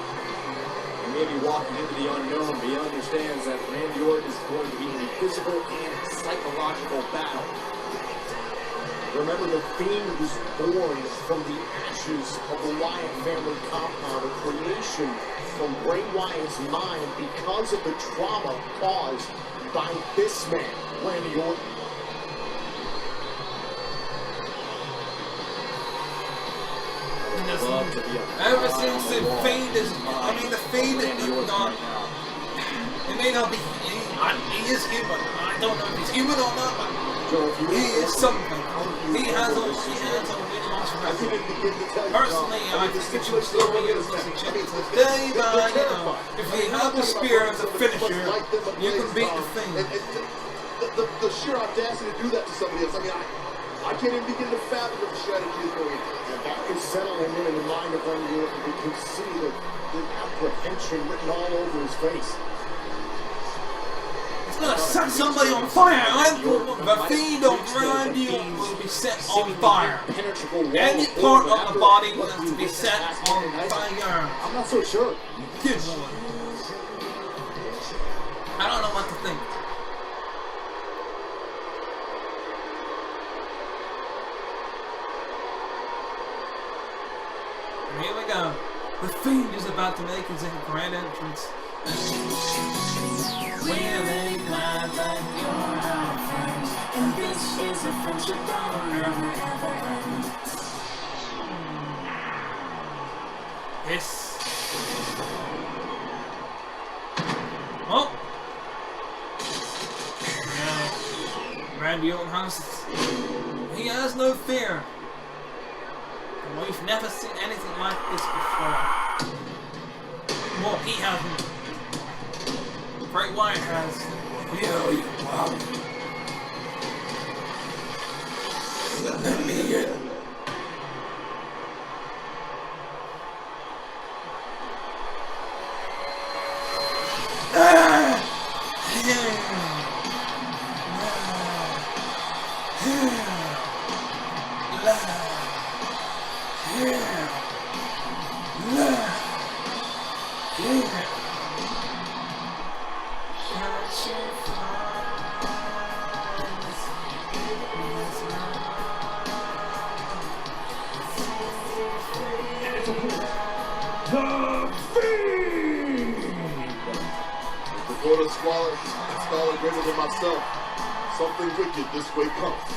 And maybe walking into the unknown, but he understands that Randy Orton is going to be in a physical and psychological battle. Remember, the Fiend was born from the ashes of the Wyatt family compound, a creation from Bray Wyatt's mind because of the trauma caused by this man, Randy Orton. Ever since the Fiend is, the Fiend is not, it may not be, he is human. I don't know if he's human or not, but He is something. He has a win loss record. Personally, I think it should still be used as a chip today, but you know, if he had the spear as a finisher, you can beat the thing. The sheer audacity to do that to somebody else. I mean, I can't even begin to fathom what the strategy is going on. And that is settling in the mind of Randy Orton. You can see the apprehension written all over his face. It's gonna set somebody on fire. The Fiend of Randy Orton will be set on fire. Any part of the body will have to be set on fire. I'm not so sure. Good one. I don't know what to think. Here we go. The Fiend is about to make his grand entrance. We're really glad that you're our friends, and this is a friendship that'll never ever end. Yes. Oh. Yeah. Randy Orton has no fear. We've never seen anything like this before. Well, he hasn't. Bray Wyatt has. Yeah, you wow. Let me in. Before the scholar greater than myself, something wicked this way comes.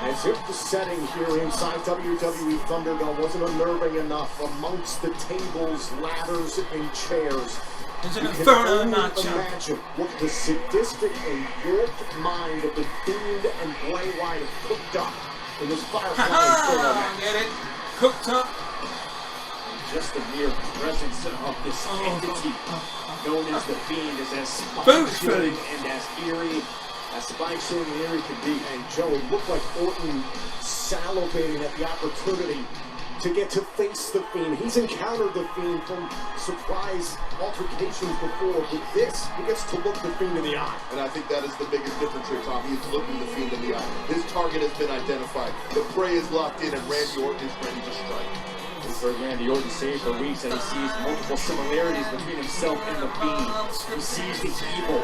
As if the setting here inside WWE Thunderdome wasn't unnerving enough, amongst the tables, ladders, and chairs, It's an you can inferno only matchup. imagine what the sadistic and warped mind of the Fiend and Bray Wyatt cooked up in this Firefly Inferno match. Get it? Cooked up. Just the mere presence of this entity known as the Fiend is as Spike-chilling and as eerie as spike-chilling and eerie can be. And Joe, it looked like Orton salivating at the opportunity to get to face the Fiend. He's encountered the Fiend from surprise altercations before. With this, he gets to look the Fiend in the eye. And I think that is the biggest difference here, Tom. He's looking the Fiend in the eye. His target has been identified. The prey is locked in, and Randy Orton is ready to strike. We've heard Randy Orton say for weeks that he sees multiple similarities between himself and the Fiend. He sees the evil,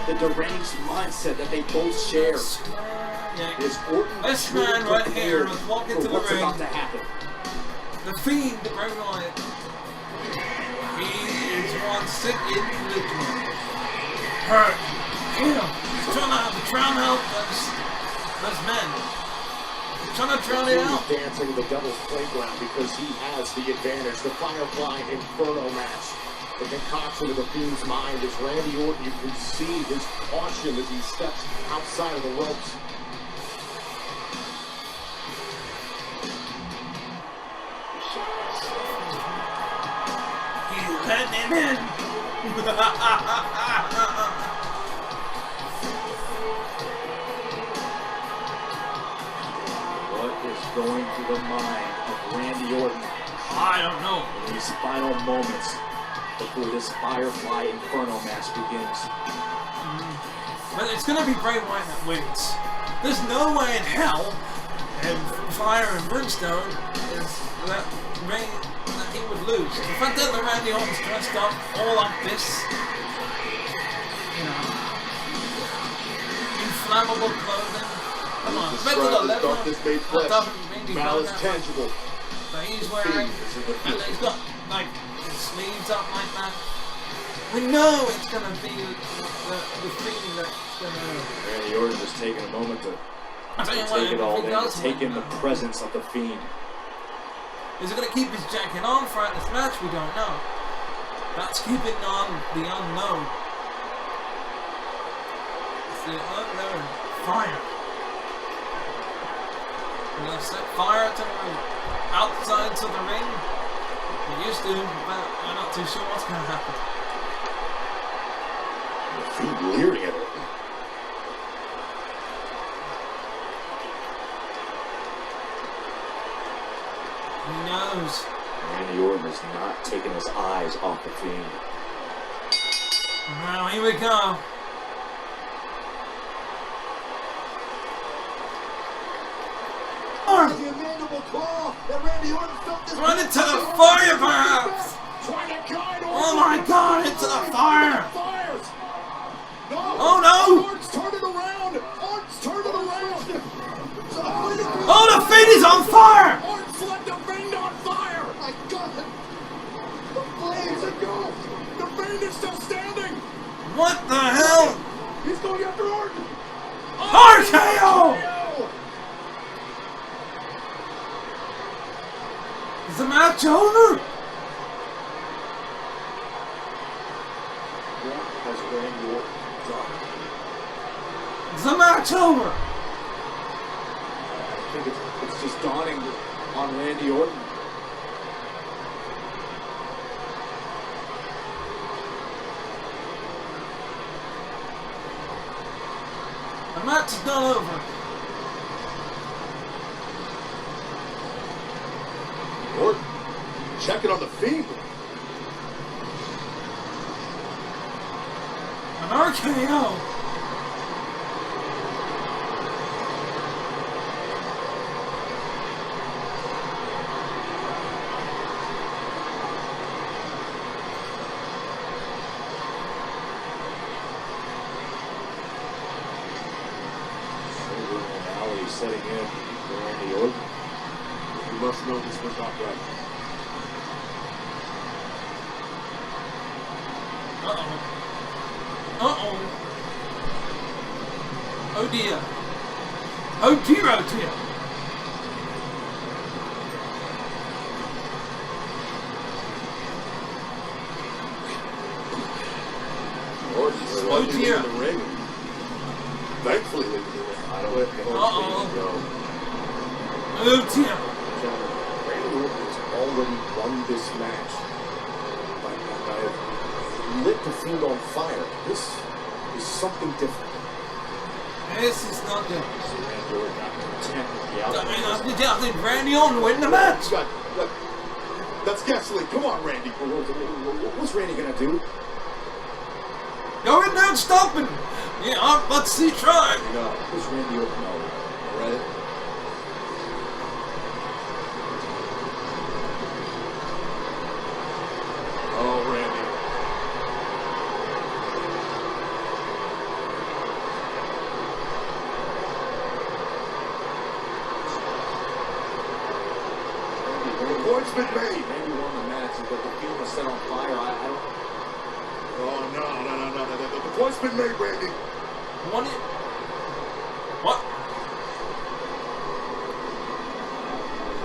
the deranged mindset that they both share. Is Orton This man right here is walking to the what's ring. about to happen? The Fiend, Bray Wyatt. He is one sick individual. Hurt. He's trying to drown out those men. He's trying to drown it out. dancing in the Devil's Playground because he has the advantage. The Firefly Inferno match. The concoction of the Fiend's mind is Randy Orton. You can see his caution as he steps outside of the ropes. He's letting him in. What is going through the mind of Randy Orton I don't know. in these final moments before this Firefly Inferno match begins? But it's gonna be Bray Wyatt that wins. There's no way in hell, and Fire and Brimstone is that he would lose. The fact that Randy Orton's dressed up all like this, you know, inflammable clothing. Come on, back to the level. Darkness made flesh. Malice tangible. That he's wearing, and he's got like his sleeves up like that. We know it's gonna be the Fiend that's gonna. Randy Orton just taking a moment to Take it all in, to take in the presence of the Fiend. Is it going to keep his jacket on throughout this match? We don't know. That's keeping on the unknown. to. Oh no, fire. We're gonna set fire to the outsides of the ring. We used to, but we're not too sure what's gonna happen. Feet leering at it. Who knows? Randy Orton is not taking his eyes off the Fiend. Now here we go. The mandible claw that Randy Orton felt this. Run into the fire, perhaps! Oh my God, into the fire! Oh no! Orton's turning around. Orton's turning around. Oh, the Fiend is on fire! Orton's let the Fiend on fire. My God. The flames are gone. The Fiend is still standing. What the hell? He's going after Orton. RKO! Is the match over? What has Randy Orton done? Is the match over? I think it's just dawning on Randy Orton. The match is not over. Orton checking on the Fiend. An RKO. Setting in for Randy Orton. You must know this was not right. Uh-oh. Oh dear. Oh dear, oh dear. Orton's Oh dear. in the ring. Thankfully, they do it. I don't let him go. Oh dear. Randy Orton has already won this match. I have lit the Fiend on fire. This is something different. This is not good. So Randy Orton got content with the outcome. I think Randy Orton win the match. That's gasoline. Come on, Randy. What's Randy gonna do? Go in there and stop him. Yeah, let's see, try. Who's Randy Orton? No, alright. Oh, Randy. The point's been made. Randy won the match, but the Fiend was set on fire. I don't. Oh, no. The point's been made, Randy. Won it. What?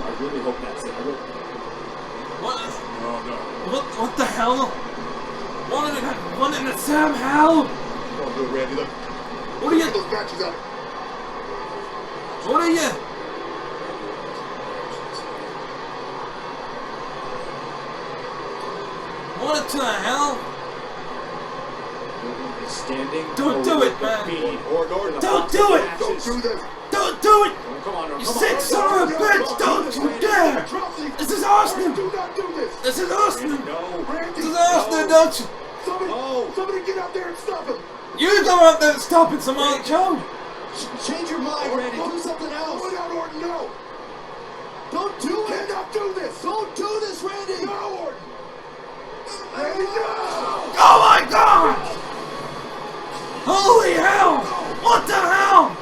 I really hope that's it. What? No. What the hell? One in the Sam Hell? Oh, good, Randy. Look. What are you? Those matches out. What are you? What the hell? Standing. Don't do it, man. Don't do it. Don't do this. Don't do it. Come on, You sick son of a bitch. Don't you dare. This is Austin. Do not do this. This is Austin. No. This is Austin, don't you? Somebody get out there and stop him. You go out there and stop it, Samoa Joe. Change your mind, Randy. Do something else. Put out Orton, no. Don't do it. Cannot do this. Don't do this, Randy. No, Orton. Randy, no. Oh my God! Holy hell! What the hell?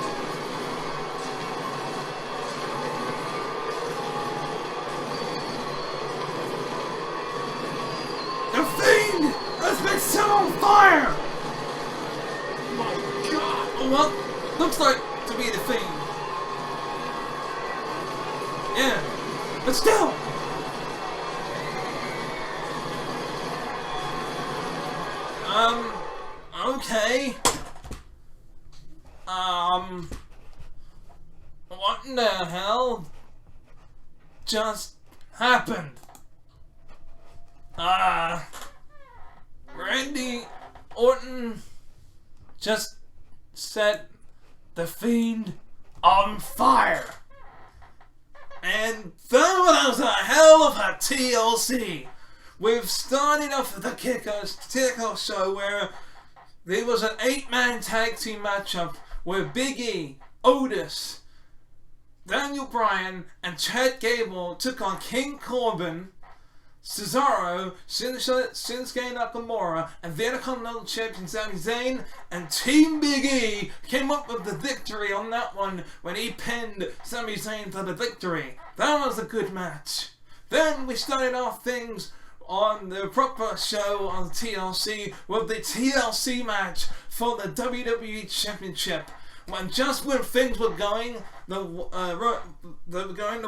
The Fiend has been set on fire! My God. Well, looks like to be the Fiend. Yeah, but still. Okay. in the hell just happened? Randy Orton just set the Fiend on fire. And that was a hell of a TLC. We've started off with the kickoff show where there was an 8-man tag team matchup where Big E, Otis, Daniel Bryan, and Chad Gable took on King Corbin, Cesaro, Shinsuke Nakamura, and the Intercontinental Champion Sami Zayn, and Team Big E came up with the victory on that one when he pinned Sami Zayn for the victory. That was a good match. Then we started off things on the proper show on TLC with the TLC match for the WWE Championship. When things were going the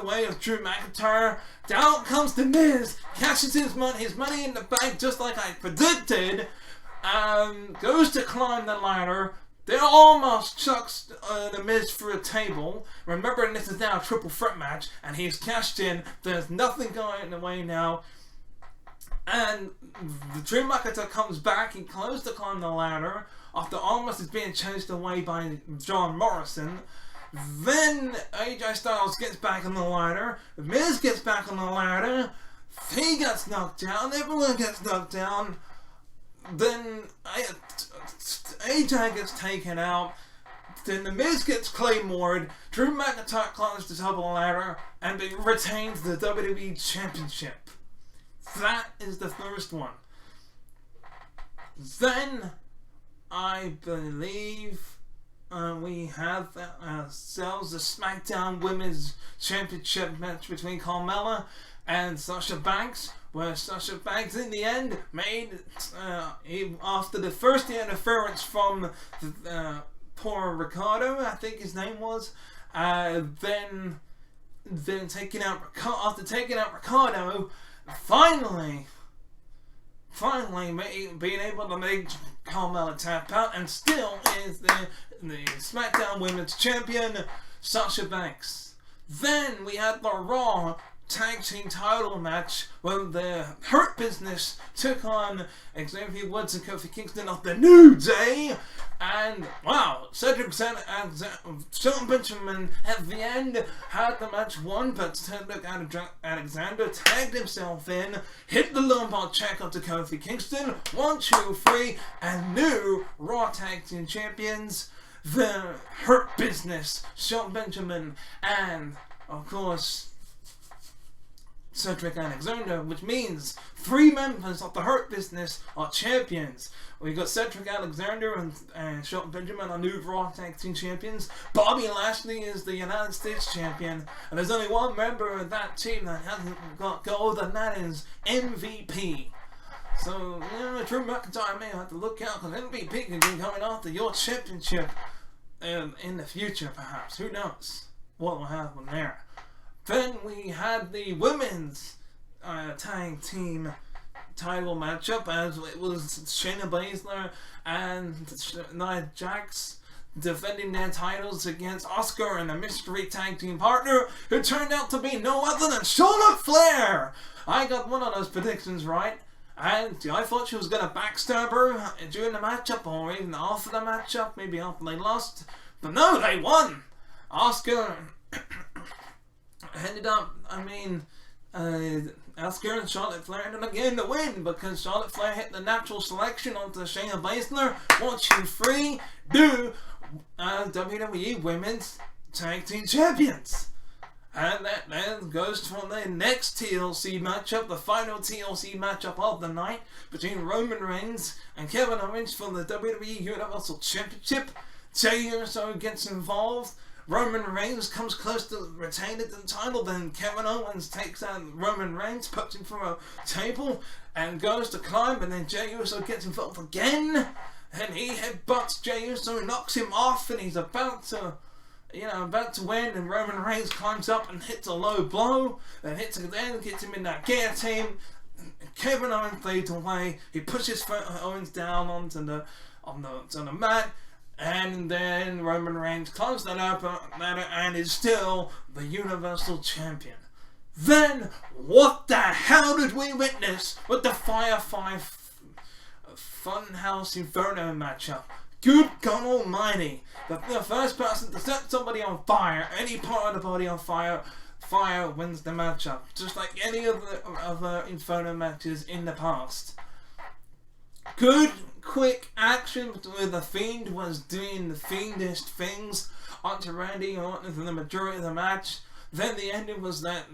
way of Drew McIntyre, down comes The Miz, cashes his money in the bank just like I predicted, goes to climb the ladder, then almost chucks The Miz through a table. Remembering this is now a triple threat match, and he's cashed in, there's nothing going the way now. And Drew McIntyre comes back, he closes to climb the ladder, after almost is being chased away by John Morrison. Then AJ Styles gets back on the ladder, The Miz gets back on the ladder, he gets knocked down, everyone gets knocked down, then AJ gets taken out, then The Miz gets claymored, Drew McIntyre climbs the top of the ladder, and retains the WWE Championship. That is the first one. Then I believe we have ourselves a SmackDown Women's Championship match between Carmella and Sasha Banks, where Sasha Banks in the end made, after the first interference from poor Ricardo, I think his name was, then taking out Ricardo, finally being able to make Carmella tap out, and still is the SmackDown Women's Champion, Sasha Banks. Then we had the Raw Tag Team title match where the Hurt Business took on Xavier Woods and Kofi Kingston of the New Day, and wow, Cedric and Shelton Benjamin at the end had the match won, but Cedric Alexander tagged himself in, hit the lumbar check up to Kofi Kingston, 1, 2, 3, and new Raw Tag Team Champions, the Hurt Business, Shelton Benjamin, and of course Cedric Alexander, which means 3 members of the Hurt Business are champions. We got Cedric Alexander and Shelton Benjamin are new Raw Tag Team Champions. Bobby Lashley is the United States Champion, and there's only one member of that team that hasn't got gold, and that is MVP. So, Drew McIntyre may have to look out, because MVP could be coming after your championship in the future, perhaps. Who knows what will happen there. Then we had the women's tag team title matchup, as it was Shayna Baszler and Nia Jax defending their titles against Asuka and a mystery tag team partner who turned out to be no other than Charlotte Flair. I got one of those predictions right, and I thought she was going to backstab her during the matchup or even after the matchup, maybe after they lost, but no, they won. Asuka ended up, Asuka and Charlotte Flair ended up getting the win because Charlotte Flair hit the natural selection onto Shayna Baszler, 1, 2, 3, new WWE Women's Tag Team Champions. And that then goes to the next TLC matchup, the final TLC matchup of the night between Roman Reigns and Kevin Owens for the WWE Universal Championship. Jey Uso gets involved. Roman Reigns comes close to retaining the title, then Kevin Owens takes out Roman Reigns, puts him through a table, and goes to climb, and then Jey Uso gets involved again, and he headbutts Jey Uso, knocks him off, and he's about to win, and Roman Reigns climbs up and hits a low blow, then gets him in that guillotine. Kevin Owens fades away, he pushes Owens down onto the mat, and then Roman Reigns climbs the ladder, matter and is still the Universal Champion. Then, what the hell did we witness with the Firefly Funhouse Inferno matchup? Good God Almighty! The first person to set somebody on fire, any part of the body on fire, wins the matchup. Just like any of the other Inferno matches in the past. Good, quick action where the Fiend was doing the fiendish things onto Randy Orton for the majority of the match. Then the ending was that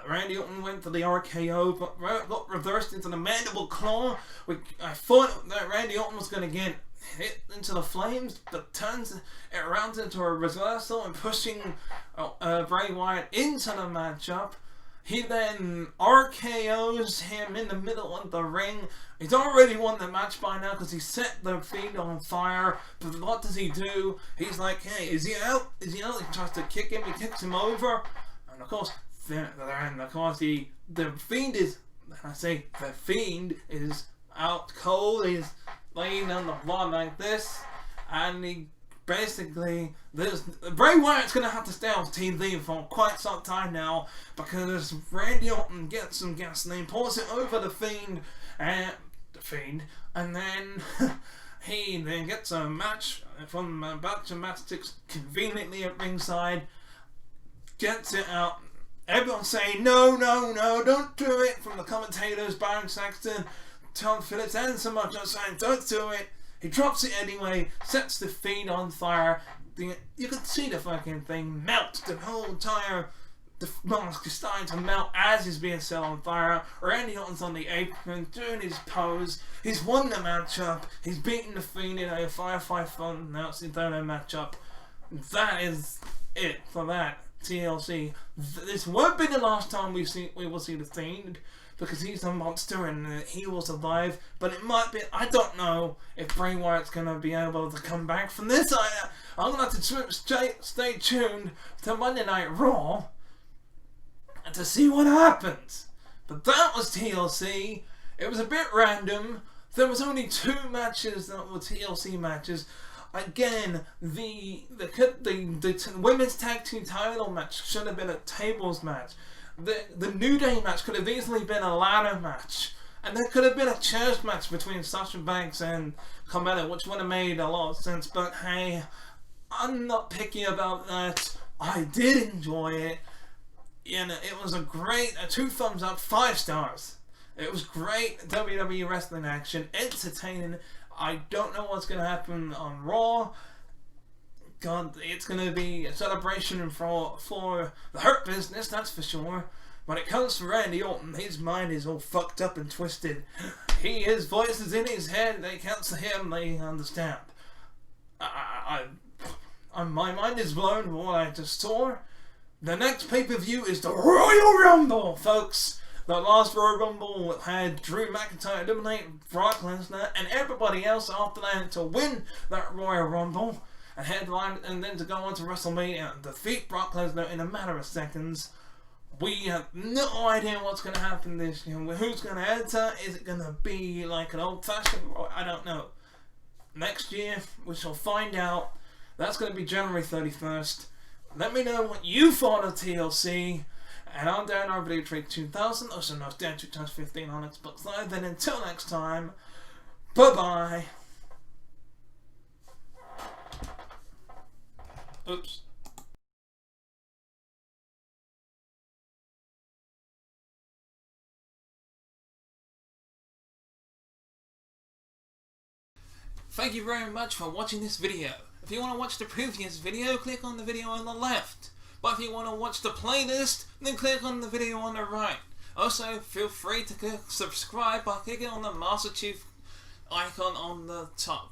Randy Orton went for the RKO, but got reversed into the mandible claw. I thought that Randy Orton was going to get hit into the flames, but turns it around into a reversal and pushing Bray Wyatt into the matchup. He then RKOs him in the middle of the ring. He's already won the match by now because he set the Fiend on fire. But what does he do? He's like, hey, is he out? Is he out? He tries to kick him. He kicks him over. And of course, the Fiend is, I say, the Fiend is out cold. He's laying on the floor like this. And he basically, Bray Wyatt's going to have to stay on TV for quite some time now because Randy Orton gets some gasoline, pours it over the Fiend, and then he then gets a match from batch of matchsticks conveniently at ringside, gets it out. Everyone's saying, no, don't do it, from the commentators, Byron Saxton, Tom Phillips, and so much are saying, don't do it. He drops it anyway, sets the Fiend on fire. You can see the fucking thing melt. The whole entire mask is starting to melt as he's being set on fire. Randy Orton's on the apron doing his pose. He's won the matchup. He's beaten the Fiend in a Firefly Funhouse Inferno matchup. That is it for that TLC. This won't be the last time we will see the Fiend, because he's a monster and he will survive. But it might be, I don't know if Bray Wyatt's going to be able to come back from this. I'm going to have to stay tuned to Monday Night Raw to see what happens. But that was TLC. It was a bit random. There was only 2 matches that were TLC matches. Again, the women's tag team title match should have been a tables match. The New Day match could have easily been a ladder match. And there could have been a chairs match between Sasha Banks and Carmella, which would have made a lot of sense. But hey, I'm not picky about that. I did enjoy it. You know, it was a 2 thumbs up, 5 stars. It was great WWE wrestling action, entertaining. I don't know what's going to happen on Raw. God, it's going to be a celebration for the Hurt Business, that's for sure. When it comes to Randy Orton, his mind is all fucked up and twisted. His voice is in his head, they cancel him, they understand. My mind is blown from what I just saw. The next pay-per-view is the Royal Rumble, folks. The last Royal Rumble had Drew McIntyre eliminate Brock Lesnar and everybody else after that to win that Royal Rumble and headline, and then to go on to WrestleMania and defeat Brock Lesnar in a matter of seconds. We have no idea what's going to happen this year. Who's going to enter? Is it going to be like an old-fashioned Royal? I don't know. Next year, we shall find out. That's going to be January 31st. Let me know what you thought of TLC. And I'm Danrvdtree2000, also known as Dan2015 on Xbox Live. Then until next time, bye-bye. Oops. Thank you very much for watching this video. If you want to watch the previous video, click on the video on the left. But if you want to watch the playlist, then click on the video on the right. Also, feel free to click subscribe by clicking on the Master Chief icon on the top.